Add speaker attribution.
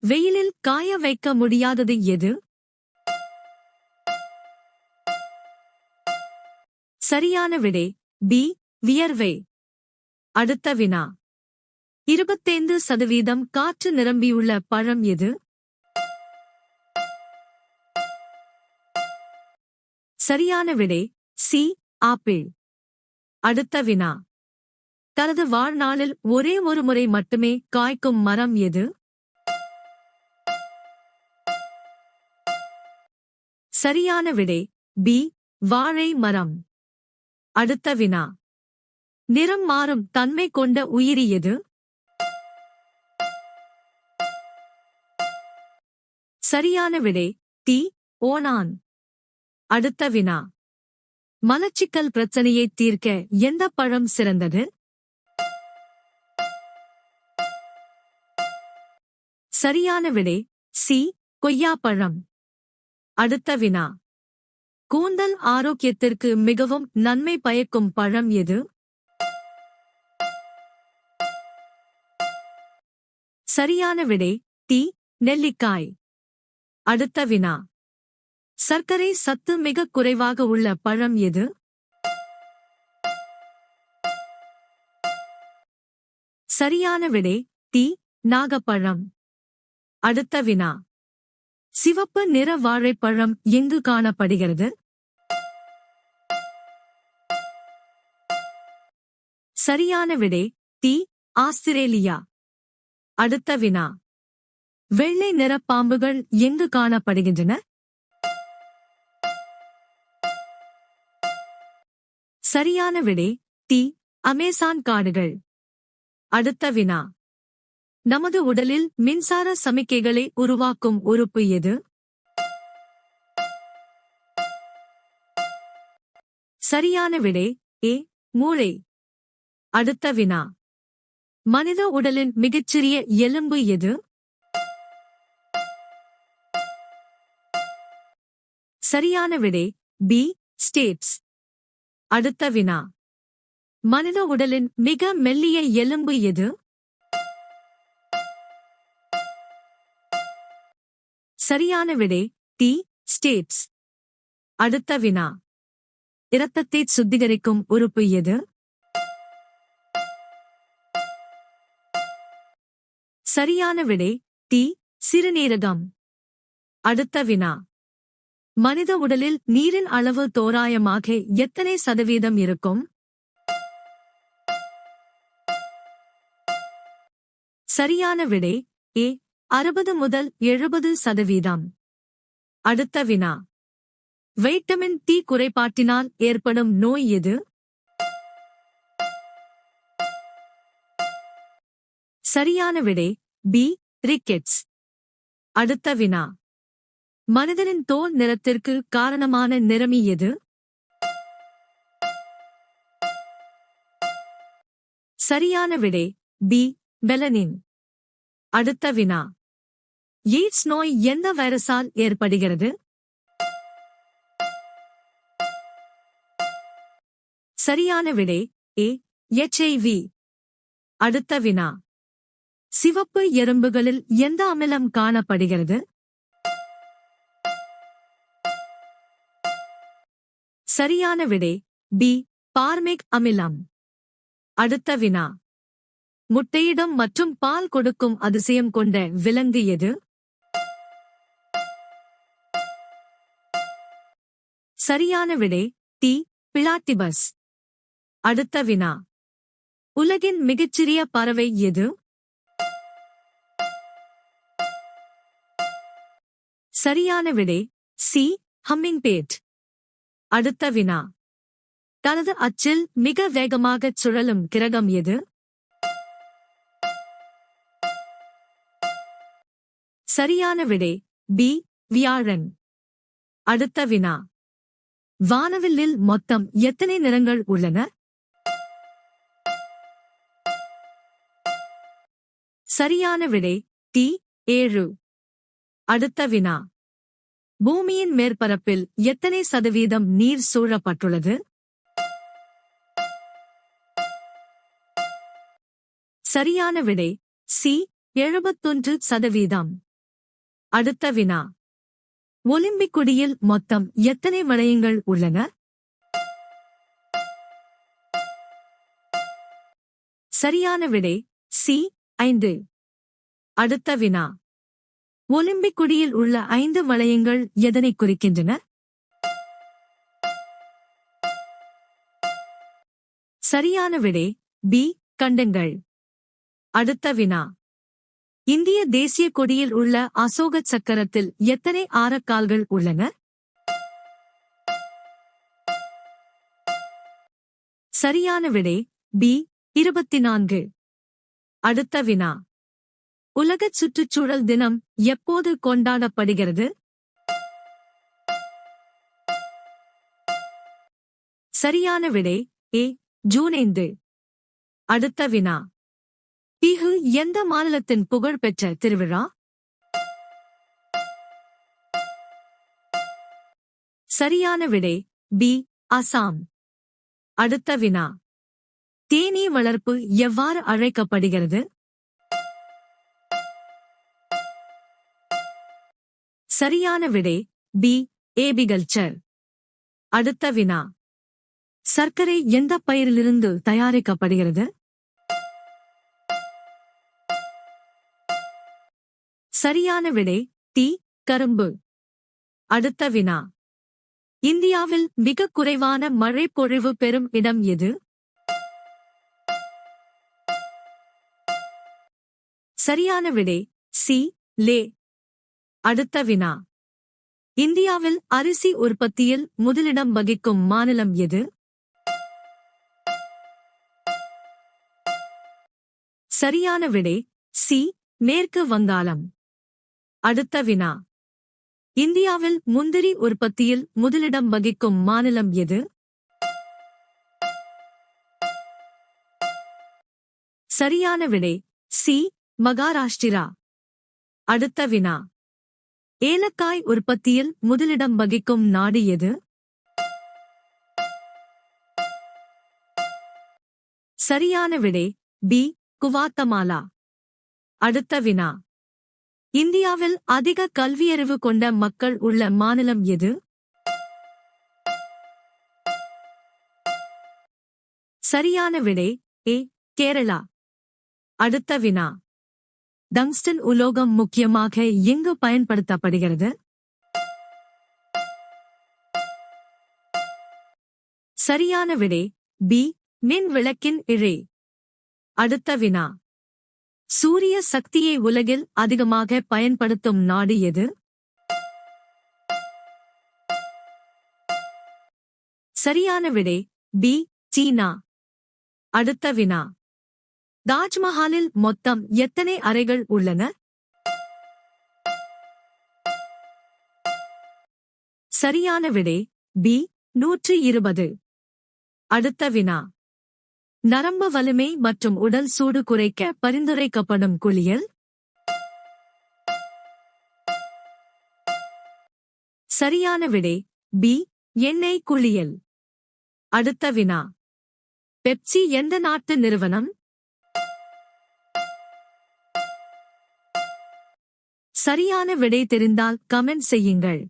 Speaker 1: வெயிலில் காய வைக்க முடியாதது எது? சரியான விடை பி. வியர்வை. அடுத்த வினா. 25% காற்று நிரம்பியுள்ள பழம் எது? சரியான விடை சி. ஆப்பிள். அடுத்த வினா. தனது வாழ்நாளில் ஒரே ஒரு முறை மட்டுமே காய்க்கும் மரம் எது? சரியான விடை பி. வாழை மரம். அடுத்த வினா. நிறம் மாறும் தன்மை கொண்ட உயிரி எது? சரியான விடை டி. ஓணான். அடுத்த வினா. மலச்சிக்கல் பிரச்சனையை தீர்க்க எந்த பழம் சிறந்தது? சரியான விடை சி. கொய்யாப்பழம். அடுத்த வினா. கூந்தல் ஆரோக்கியத்திற்கு மிகவும் நன்மை பயக்கும் பழம் எது? சரியான விடை டி. நெல்லிக்காய். அடுத்த வினா. சர்க்கரை சத்து மிக குறைவாக உள்ள பழம் எது? சரியான விடை டி. நாகப்பழம். அடுத்த வினா. சிவப்பு நிற வாழைப்பழம் எங்கு காணப்படுகிறது? சரியான விடை டி. ஆஸ்திரேலியா. அடுத்த வினா. வெள்ளை நிற பாம்புகள் எங்கு காணப்படுகின்றன? சரியான விடை டி. அமேசான் காடுகள். அடுத்த வினா. நமது உடலில் மின்சார சமிக்கைகளை உருவாக்கும் உறுப்பு எது? சரியான விடை ஏ. மூளை. அடுத்த வினா. மனித உடலின் மிகச்சிறிய எலும்பு எது? சரியான விடை பி. ஸ்டேப்ஸ். அடுத்த வினா. மனித உடலின் மிக மெல்லிய எலும்பு எது? சரியான விடை டி. ஸ்டேப்ஸ். அடுத்த வினா. இரத்தத்தை சுத்திகரிக்கும் உறுப்பு எது? சரியான விடை டி. சிறுநீரகம். அடுத்த வினா. மனித உடலில் நீரின் அளவு தோராயமாக எத்தனை சதவீதம் இருக்கும்? சரியான விடை ஏ. 60 முதல் 70%. அடுத்த வினா. வைட்டமின் டி குறைபாட்டினால் ஏற்படும் நோய் எது? சரியான விடை பி. ரிக்கெட்ஸ். அடுத்த வினா. மனிதனின் தோல் நிறத்திற்கு காரணமான நிறமி எது? சரியான விடை பி. மெலனின். அடுத்த வினா. எய்ட்ஸ் நோய் எந்த வைரஸால் ஏற்படுகிறது? சரியான விடை ஏ. HIV. அடுத்த வினா. சிவப்பு எறும்புகளில் எந்த அமிலம் காணப்படுகிறது? சரியான விடை பி. பார்மிக் அமிலம். அடுத்த வினா. முட்டையிடும் மற்றும் பால் கொடுக்கும் அதிசயம் கொண்ட விலங்கு எது? சரியான விடை டி. பிளாட்டிபஸ். அடுத்த வினா. உலகின் மிகச்சிறிய பறவை எது? சரியான விடை சி. ஹம்மிங்பேர்ட். அடுத்த வினா. தனது அச்சில் மிக வேகமாகச் சுழலும் கிரகம் எது? சரியான விடை பி. வியாழன். அடுத்த வினா. வானவில்லில் மொத்தம் எத்தனை நிறங்கள் உள்ளன? சரியான விடை டி. 7. அடுத்த வினா. பூமியின் மேற்பரப்பில் எத்தனை சதவீதம் நீர் சூழப்பட்டுள்ளது? சரியான விடை சி. 71%. அடுத்த வினா. ஒலிம்பிக் கொடியில் மொத்தம் எத்தனை வளையங்கள் உள்ளன? சரியான விடை சி 5. அடுத்த வினா. ஒலிம்பிக் கொடியில் உள்ள 5 வளையங்கள் எதனை குறிக்கின்றன? சரியான விடை பி கண்டங்கள். அடுத்த வினா. இந்திய தேசிய கொடியில் உள்ள அசோக சக்கரத்தில் எத்தனை ஆரக்கால்கள் உள்ளன? சரியான விடை பி 24. அடுத்த வினா. உலக சுற்றுச்சூழல் தினம் எப்போது கொண்டாடப்படுகிறது? சரியான விடை ஏ ஜூன் 5. அடுத்த வினா. பிஹு எந்த மாநிலத்தின் புகழ்பெற்ற திருவிழா? சரியான விடை பி அசாம். அடுத்த வினா. தேனீ வளர்ப்பு எவ்வாறு அழைக்கப்படுகிறது? சரியான விடை பி ஏபிகல்ச்சர். அடுத்த வினா. சர்க்கரை எந்த பயிரிலிருந்து தயாரிக்கப்படுகிறது? சரியான விடை டி கரும்பு. அடுத்த வினா. இந்தியாவில் மிக குறைவான மழை பொழிவு பெறும் இடம் எது? சரியான விடை சி லே. அடுத்த வினா. இந்தியாவில் அரிசி உற்பத்தியில் முதலிடம் வகிக்கும் மாநிலம் எது? சரியான விடை சி மேற்கு வங்காளம். அடுத்த வினா. இந்தியாவில் முந்திரி உற்பத்தியில் முதலிடம் வகிக்கும் மாநிலம் எது? சரியான விடை சி மகாராஷ்டிரா. அடுத்த வினா. ஏலக்காய் உற்பத்தியில் முதலிடம் வகிக்கும் நாடு எது? சரியான விடை பி குவாத்தமாலா. அடுத்த வினா. இந்தியாவில் அதிக கல்வியறிவு கொண்ட மக்கள் உள்ள மாநிலம் எது? சரியான விடை ஏ கேரளா. அடுத்த வினா. டங்ஸ்டன் உலோகம் முக்கியமாக எங்கு பயன்படுத்தப்படுகிறது? சரியான விடை பி மின் விளக்கின் இழை. அடுத்த வினா. சூரிய சக்தியை உலகில் அதிகமாக பயன்படுத்தும் நாடு எது? சரியான விடை பி சீனா. அடுத்த வினா. தாஜ்மஹாலில் மொத்தம் எத்தனை அறைகள் உள்ளன? சரியான விடை பி 120. அடுத்த வினா. நரம்பு வலிமை மற்றும் உடல் சூடு குறைக்க பரிந்துரைக்கப்படும் குளியல்? சரியான விடை பி எண்ணெய் குளியல். அடுத்த வினா. பெப்சி எந்த நாட்டு நிறுவனம்? சரியான விடை தெரிந்தால் கமெண்ட் செய்யுங்கள்.